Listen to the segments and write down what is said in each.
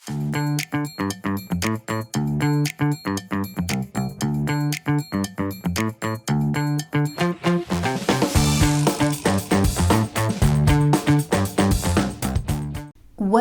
What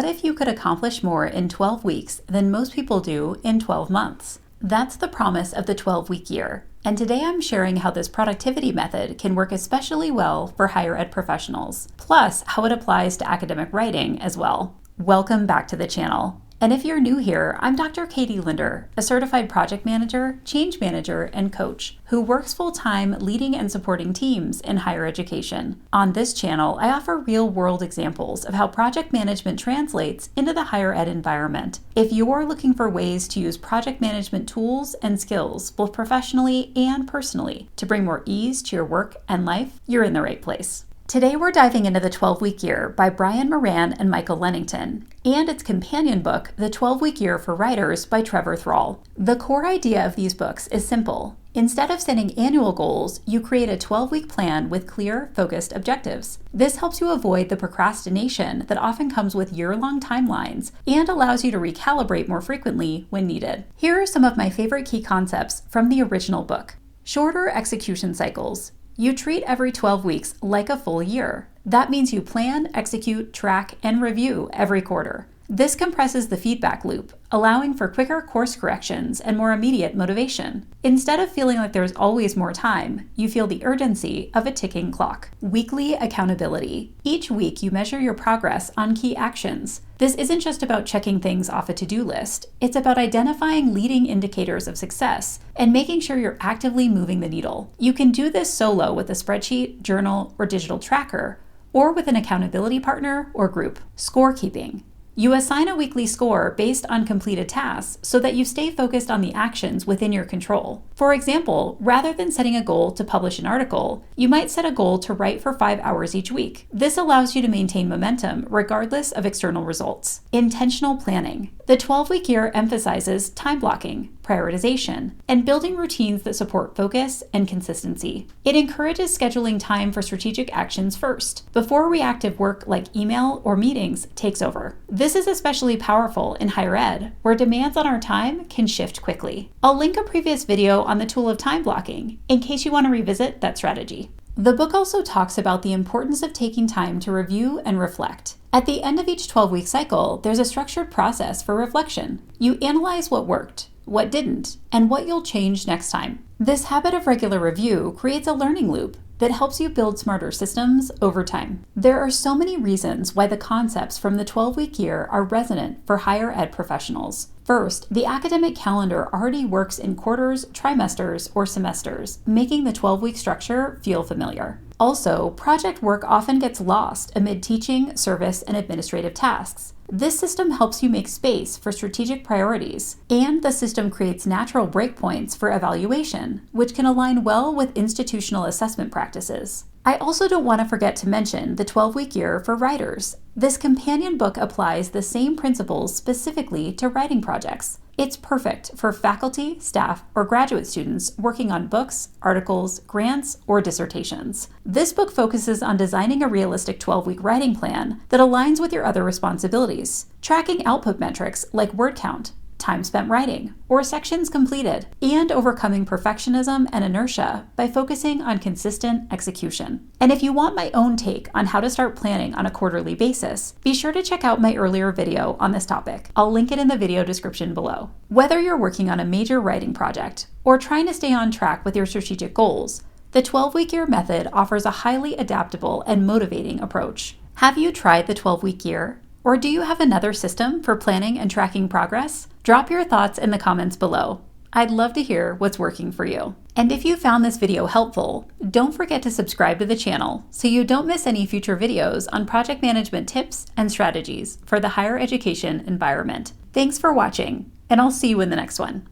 if you could accomplish more in 12 weeks than most people do in 12 months? That's the promise of the 12-week year. And today I'm sharing how this productivity method can work especially well for higher ed professionals, plus how it applies to academic writing as well. Welcome back to the channel. And if you're new here, I'm Dr. Katie Linder, a certified project manager, change manager, and coach who works full-time leading and supporting teams in higher education. On this channel, I offer real-world examples of how project management translates into the higher ed environment. If you're looking for ways to use project management tools and skills, both professionally and personally, to bring more ease to your work and life, you're in the right place. Today we're diving into The 12-Week Year by Brian Moran and Michael Lennington, and its companion book, The 12-Week Year for Writers by Trevor Thrall. The core idea of these books is simple. Instead of setting annual goals, you create a 12-week plan with clear, focused objectives. This helps you avoid the procrastination that often comes with year-long timelines and allows you to recalibrate more frequently when needed. Here are some of my favorite key concepts from the original book. Shorter execution cycles. You treat every 12 weeks like a full year. That means you plan, execute, track, and review every quarter. This compresses the feedback loop, allowing for quicker course corrections and more immediate motivation. Instead of feeling like there's always more time, you feel the urgency of a ticking clock. Weekly accountability. Each week you measure your progress on key actions. This isn't just about checking things off a to-do list. It's about identifying leading indicators of success and making sure you're actively moving the needle. You can do this solo with a spreadsheet, journal, or digital tracker, or with an accountability partner or group. Scorekeeping. You assign a weekly score based on completed tasks so that you stay focused on the actions within your control. For example, rather than setting a goal to publish an article, you might set a goal to write for 5 hours each week. This allows you to maintain momentum regardless of external results. Intentional planning. The 12-week year emphasizes time blocking, prioritization, and building routines that support focus and consistency. It encourages scheduling time for strategic actions first, before reactive work like email or meetings takes over. This is especially powerful in higher ed, where demands on our time can shift quickly. I'll link a previous video on the tool of time blocking in case you want to revisit that strategy. The book also talks about the importance of taking time to review and reflect. At the end of each 12-week cycle, there's a structured process for reflection. You analyze what worked, what didn't, and what you'll change next time. This habit of regular review creates a learning loop that helps you build smarter systems over time. There are so many reasons why the concepts from the 12-week year are resonant for higher ed professionals. First, the academic calendar already works in quarters, trimesters, or semesters, making the 12-week structure feel familiar. Also, project work often gets lost amid teaching, service, and administrative tasks. This system helps you make space for strategic priorities, and the system creates natural breakpoints for evaluation, which can align well with institutional assessment practices. I also don't want to forget to mention the 12-week year for writers. This companion book applies the same principles specifically to writing projects. It's perfect for faculty, staff, or graduate students working on books, articles, grants, or dissertations. This book focuses on designing a realistic 12-week writing plan that aligns with your other responsibilities, tracking output metrics like word count, time spent writing, or sections completed, and overcoming perfectionism and inertia by focusing on consistent execution. And if you want my own take on how to start planning on a quarterly basis, be sure to check out my earlier video on this topic. I'll link it in the video description below. Whether you're working on a major writing project or trying to stay on track with your strategic goals, the 12-week year method offers a highly adaptable and motivating approach. Have you tried the 12-week year? Or do you have another system for planning and tracking progress? Drop your thoughts in the comments below. I'd love to hear what's working for you. And if you found this video helpful, don't forget to subscribe to the channel so you don't miss any future videos on project management tips and strategies for the higher education environment. Thanks for watching, and I'll see you in the next one.